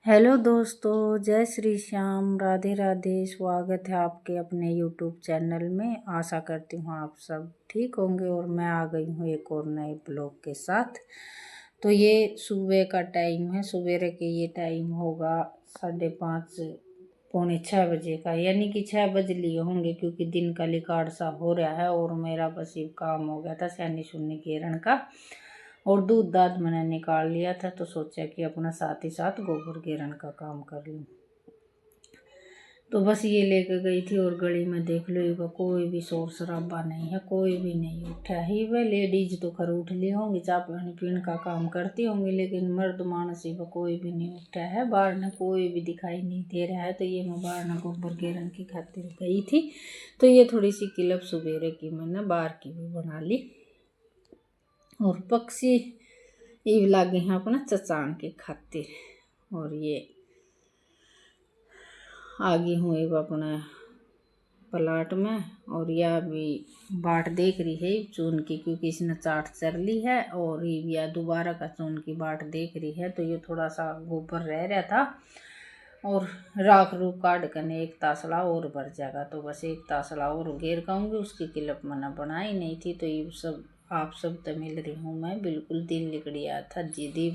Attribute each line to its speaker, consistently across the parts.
Speaker 1: Hello दोस्तों, जय श्री श्याम, राधे राधे। स्वागत है आपके अपने यूट्यूब चैनल में। आशा करती हूँ आप सब ठीक होंगे और मैं आ गई हूँ एक और नए ब्लॉग के साथ। तो ये सुबह का टाइम है, सवेरे के ये टाइम होगा 5:30 पौने 6 बजे का, यानी कि 6 बज लिए होंगे क्योंकि दिन का लिकाड़ सा हो रहा है और मेरा बस ये काम हो गया था सैनी सुन्नी केरन का और दूध दाद मैंने निकाल लिया था। तो सोचा कि अपना साथ ही साथ गोबर गेरन का काम कर लूँ। तो बस ये लेकर गई थी और गली में देख लो ये कोई भी शोर शराबा नहीं है, कोई भी नहीं उठा ही। वह लेडीज तो खर उठ ली होंगी, चाय पानी पीने का काम करती होंगी, लेकिन मर्द मानस ही कोई भी नहीं उठा है। बाहर न कोई भी दिखाई नहीं दे रहा है। तो ये मैं बाहर न गोबर गेरन की खातिर गई थी। तो ये थोड़ी सी क्लिप सवेरे की मैंने बाहर की भी बना ली। और पक्षी ये लागे हैं अपना चचान के खातिर। और ये आगे हूँ एक अपने प्लाट में और यह भी बाट देख रही है चून की, क्योंकि इसने चाट चर ली है और ये दोबारा का चून की बाट देख रही है। तो ये थोड़ा सा गोबर रह रहा था और राख रूख काट करने एक तासला और भर जाएगा। तो बस एक तासला और घेर खाऊंगी, उसकी क्लिप मैंने बनाई नहीं थी। तो ये सब आप सब तो मिल रही हूँ मैं। बिल्कुल दिन लिकड़िया था जीदी,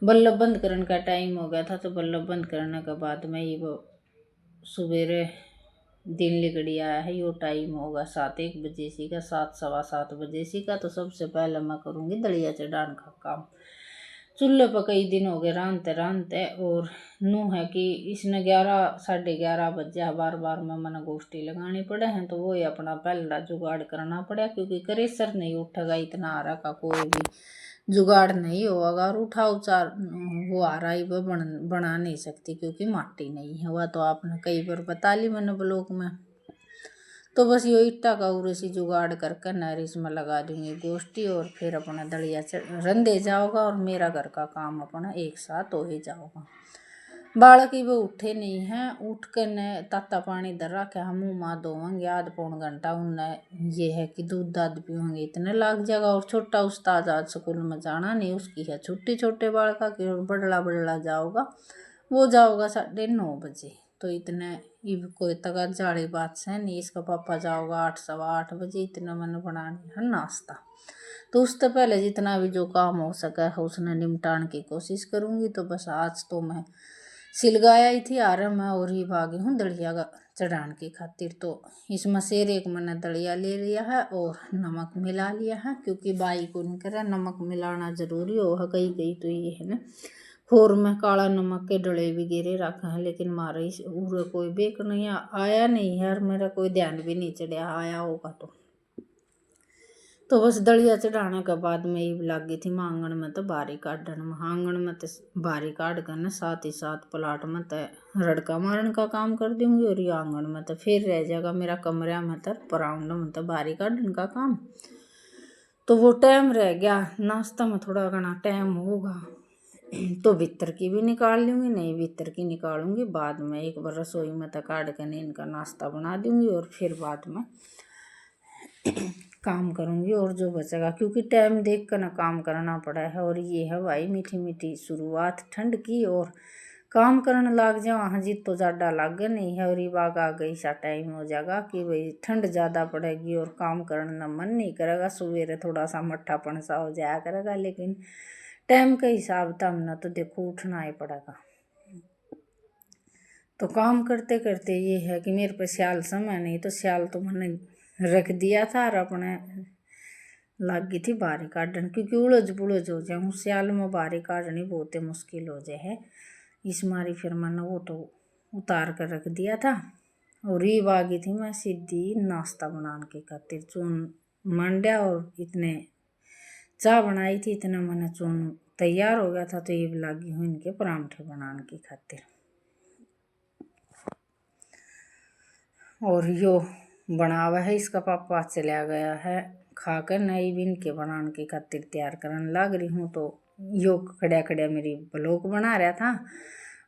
Speaker 1: बल्लभ बंद करने का टाइम हो गया था। तो बल्लभ बंद करने के बाद में ये वो सवेरे दिन लिकड़िया है। यो टाइम होगा 7-1 बजे सी का, 7 सवा 7 बजे सी का। तो सबसे पहले मैं करूँगी दलिया चढ़ाने का काम। चूल्हे पर कई दिन हो गए रांधते और नू है कि इसने 11-11:30 बजे बार बार में मैंने गोष्ठी लगानी पड़े हैं। तो वो ही अपना पहला जुगाड़ करना पड़ा, क्योंकि करेसर नहीं उठेगा इतना आरा का कोई भी जुगाड़ नहीं होगा। और उठा उचार वो आ रहा ही वह बना नहीं सकती, क्योंकि माटी नहीं है। वह तो आपने कई बार बता ली मैंने ब्लॉग में। तो बस ये ईटा का उसी जुगाड़ करके नरिस में लगा दूंगी गोष्ठी और फिर अपना दलिया रंधे जाओगा और मेरा घर का काम अपना एक साथ हो ही जाओगा। बालक ही वो उठे नहीं हैं, उठ कर ने ताता पानी दर रखे हम मुँह माँ धोवेंगे 1/2 घंटा। उनने ये है कि दूध दाद पीवेंगे इतने लाग जाएगा। और छोटा उस्ताद आज स्कूल में जाना नहीं, उसकी है छुट्टी छोटे बालका की। और बड़ला जाओगा, वो जाओगा 9:30 बजे। तो इतने कोई तक जाड़ी बात से नहीं। इसका पापा जाओगा 8 सवा 8 बजे। इतना मैंने बनानी है नाश्ता। तो उससे पहले जितना भी जो काम हो सका है उसने निपटाने की कोशिश करूँगी। तो बस आज तो मैं सिलगाया ही थी आराम में और ही भागी हूँ दलिया चढ़ाने की खातिर। तो इसमें शेर एक मैंने दलिया ले लिया है और नमक मिला लिया है, क्योंकि बाई को नहीं करा नमक मिलाना जरूरी हो है। कहीं तो ये है ना खोर में काला नमक के डले भी गिरे रखे हैं, लेकिन मारे उरे कोई बेक नहीं आया नहीं है और मेरा कोई ध्यान भी नहीं चढ़िया आया होगा। तो बस दलिया चढ़ाने के बाद में ये लागी थी मैं आंगन में तो बारी काटन में। आंगन में तो बारी काट कर न साथ ही साथ प्लाट में तो रड़का मारने का काम कर दूंगी। और ये आंगन में तो फिर रह जाएगा मेरा कमरा में तो पराउंड में तो बारी काटन का काम। तो वो टाइम रह गया, नाश्ता में थोड़ा घना टाइम होगा तो भीतर की भी निकाल लूँगी। नहीं भीतर की निकालूंगी बाद में, एक बार रसोई में तो काट कर इनका नाश्ता बना दूंगी और फिर बाद में काम करूँगी और जो बचेगा, क्योंकि टाइम देख कर ना काम करना पड़ा है। और ये है भाई मीठी मीठी शुरुआत ठंड की और काम करने लग जाओ हाँ जी तो ज़्यादा लागे नहीं है। और ये बाग आ गई सा टाइम हो जाएगा कि भाई ठंड ज़्यादा पड़ेगी और काम करने का मन नहीं करेगा। सवेरे थोड़ा सा मट्ठापन सा हो जाया करेगा, लेकिन टाइम के हिसाब था हमने तो देखो उठना ही पड़ेगा। तो काम करते करते ये है कि मेरे पे स्याल समय नहीं, तो स्याल तो मैंने रख दिया था और अपने लग गई थी बारी काटन, क्योंकि उलझ बुलझ हो जाऊँ स्याल में बारी काटनी बहुत मुश्किल हो जाए है। इस मारी फिर मैंने वो तो उतार कर रख दिया था और ये आ गई थी मैं सीधी नाश्ता बनाने के खातिर। चून मंडा और इतने चाय बनाई थी, इतना मैंने चून तैयार हो गया था। तो ये लगी हूँ इनके परांठे बनाने की खातिर। और यो बना हुआ है, इसका पापा चला गया है खाकर, नई बिन के बनाने की खातिर तैयार करने लग रही हूँ। तो यो खड़ा खड़ा मेरी ब्लॉग बना रहा था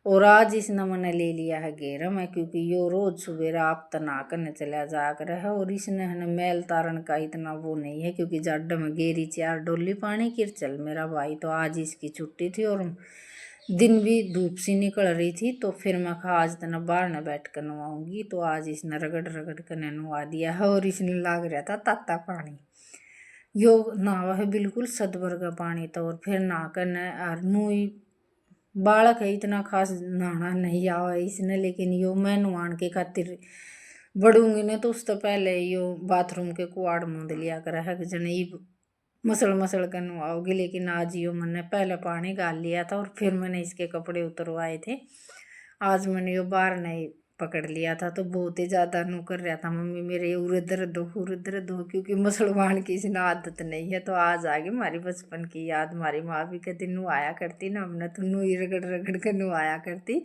Speaker 1: और आज इसने मैंने ले लिया है घेरा में, क्योंकि यो रोज सुबह आप तना करने चला जा कर है। और इसने है ना मैल तारण का इतना वो नहीं है, क्योंकि जड्ड में गेरी 4 डोली पानी की चल मेरा भाई। तो आज इसकी छुट्टी थी और दिन भी धूप सी निकल रही थी, तो फिर मैं कहा आज तो न बाहर न बैठ कर नवाऊंगी। तो आज इसने रगड़ रगड़ कर नवा दिया है, और इसने लाग रहा था ताता पानी। यो नहावा है बिल्कुल सदबर का पानी था, और फिर नहा कर न और नूई बालक है, इतना खास नहाना नहीं आवा इसने, लेकिन यो मैं नहान के खातिर बढ़ूंगी ने तो उससे पहले यो बाथरूम के कुआड़ मूंद लिया कर है कि जन मसल मसल कर नवाओगी। लेकिन आज यो मैंने पहले पानी डाल लिया था, और फिर मैंने इसके कपड़े उतरवाए थे। आज मैंने यो बाहर नहीं पकड़ लिया था, तो बहुत ही ज़्यादा नू कर रहा था, मम्मी मेरे उर दर्द हो, क्योंकि मुसलमान की इसने आदत नहीं है। तो आज आ गई हमारी बचपन की याद। हमारी माँ भी कभी नहाया करती ना, हमने तो नू ही रगड़ रगड़ कर नहाया करती।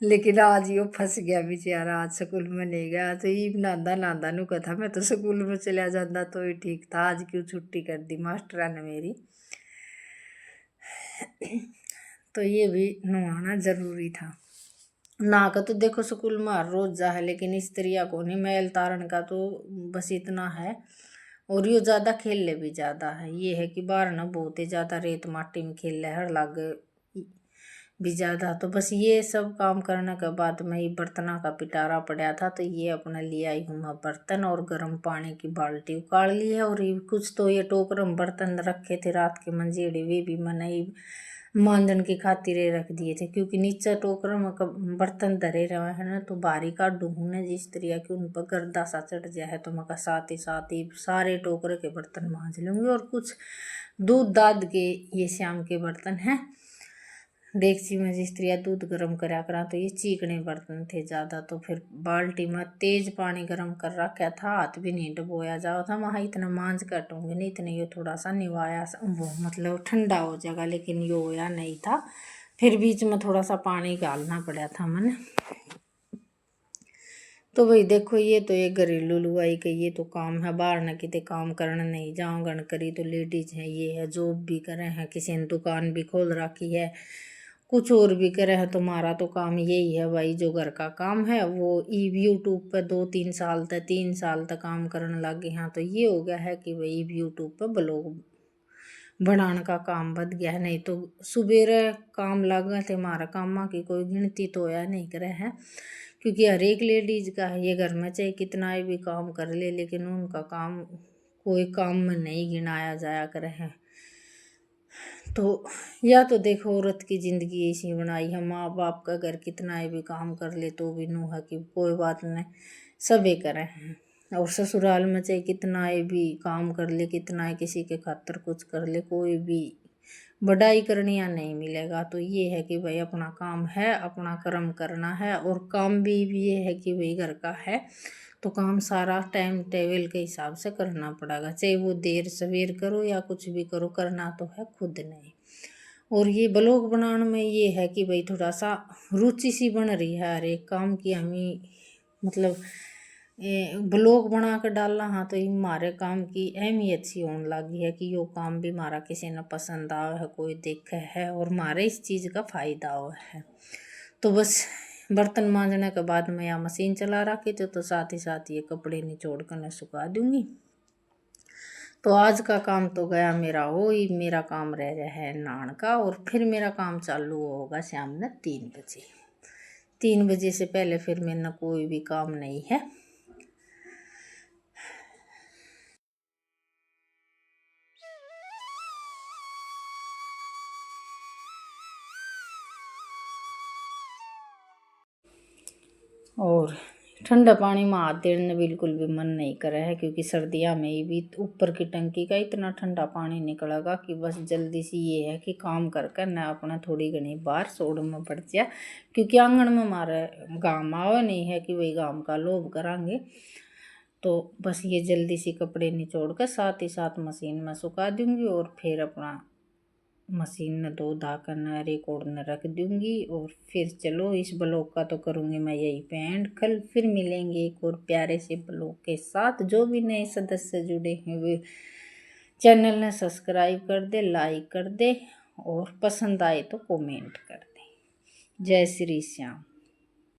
Speaker 1: लेकिन आज यो फंस गया बेचारा, आज स्कूल में नहीं गया। तो ये नांदा नांदा नू कथा मैं तो स्कूल में चला जाता तो ही ठीक था, आज क्यों छुट्टी कर दी मास्टरा ने मेरी। तो ये भी नहाना जरूरी था। ना का तो देखो स्कूल में हर रोज जा है, लेकिन स्त्रियाँ को नहीं, मैल तारण का तो बस इतना है। और यो ज़्यादा खेल ले भी ज़्यादा है, ये है कि बाहर ना बहुत ही ज़्यादा रेत माटी में खेल ले हर लाग भी ज़्यादा। तो बस ये सब काम करने के बाद में ये बर्तना का पिटारा पड़ा था, तो ये अपने लिए आई हूँ मैं बर्तन और गर्म पानी की बाल्टी उकाड़ ली है। और ये कुछ तो ये टोकरे में बर्तन रखे थे रात के मंजेड़े, वे भी मैंने मांजन की खातिर रख दिए थे, क्योंकि नीचे टोकरा में बर्तन धरे रहे हैं ना, तो बाहरी काटू हूँ ना जिस तरह की उन पर गर्दा सा चढ़ जाए, तो मैं साथ ही सारे टोकरे के बर्तन मांज लूँगी। और कुछ दूध दाद के ये शाम के बर्तन हैं, डेगची में जिस तरह दूध गर्म करा करा, तो ये चीकने बर्तन थे ज़्यादा। तो फिर बाल्टी में तेज पानी गर्म कर रखा था, हाथ भी नहीं डबोया जाओ था, वहाँ इतना मांझ कटूँगी नहीं, इतने ये थोड़ा सा निवाया वो मतलब ठंडा हो जाएगा, लेकिन ये होया नहीं था। फिर बीच में थोड़ा सा पानी डालना पड़ा था मैंने। तो भाई देखो ये तो ये घरेलू लुगाई के ये तो काम है, बाहर न कितने काम करने नहीं जाओ गण करी तो लेडीज है, ये है जॉब भी करे हैं, किसी ने दुकान भी खोल रखी है, कुछ और भी करे हैं। तुम्हारा तो काम यही है भाई, जो घर का काम है वो यूट्यूब पे 3 साल तक काम करने लगे हैं। तो ये हो गया है कि भाई यूट्यूब पे ब्लॉग बनाने का काम बढ़ गया है, नहीं तो सुबेरे काम लगा थे हमारा काम की कोई गिनती तो या नहीं करे हैं, क्योंकि हर एक लेडीज का है ये घर में, चाहे कितना भी काम कर ले, लेकिन उनका काम कोई काम में नहीं गिनाया जाया करे हैं। तो या तो देखो औरत की ज़िंदगी ऐसी बनाई है, माँ बाप का घर कितना भी काम कर ले तो भी नूह है कि कोई बात नहीं सभी करें हैं। और ससुराल में चाहे कितना भी काम कर ले, कितना किसी के खातर कुछ कर ले, कोई भी बढ़ाई करनी या नहीं मिलेगा। तो ये है कि भाई अपना काम है, अपना कर्म करना है, और काम भी ये है कि भाई घर का है तो काम सारा टाइम टेबल के हिसाब से करना पड़ेगा, चाहे वो देर सवेर करो या कुछ भी करो, करना तो है खुद नहीं। और ये ब्लॉग बनाने में ये है कि भाई थोड़ा सा रुचि सी बन रही है हर एक काम की, हमें मतलब ब्लॉग बना कर डालना। हाँ तो हमारे काम की अहमियत सी होने लगी है कि यो काम भी हमारा किसी ने पसंद आया है, कोई देखे है और हमारे इस चीज़ का फ़ायदा हुआ है। तो बस बर्तन मांजने के बाद मैं यहाँ मशीन चला रखी थी, तो साथ ही साथ ये कपड़े निचोड़ कर मैं सुखा दूँगी। तो आज का काम तो गया मेरा, हो ही मेरा काम रह गया है नहान का, और फिर मेरा काम चालू होगा शाम में 3 बजे। 3 बजे से पहले फिर मेरा कोई भी काम नहीं है। और ठंडा पानी में हाथ देने बिल्कुल भी मन नहीं कर रहा है, क्योंकि सर्दियाँ में भी ऊपर की टंकी का इतना ठंडा पानी निकलेगा कि बस जल्दी से ये है कि काम कर कर न अपना थोड़ी घनी बाहर सोड़ में पड़ जाए, क्योंकि आंगन में हमारे गाँव आवे नहीं है कि वही गाँव का लोभ करांगे। तो बस ये जल्दी से कपड़े निचोड़ कर साथ ही साथ मशीन में सुखा दूँगी, और फिर अपना मशीन में धो धा कर न रिकॉर्ड न रख दूँगी। और फिर चलो इस ब्लॉग का तो करूँगी मैं यही पे एंड। कल फिर मिलेंगे एक और प्यारे से ब्लॉग के साथ। जो भी नए सदस्य जुड़े हैं वे चैनल ने सब्सक्राइब कर दे, लाइक कर दे, और पसंद आए तो कमेंट कर दे। जय श्री श्याम।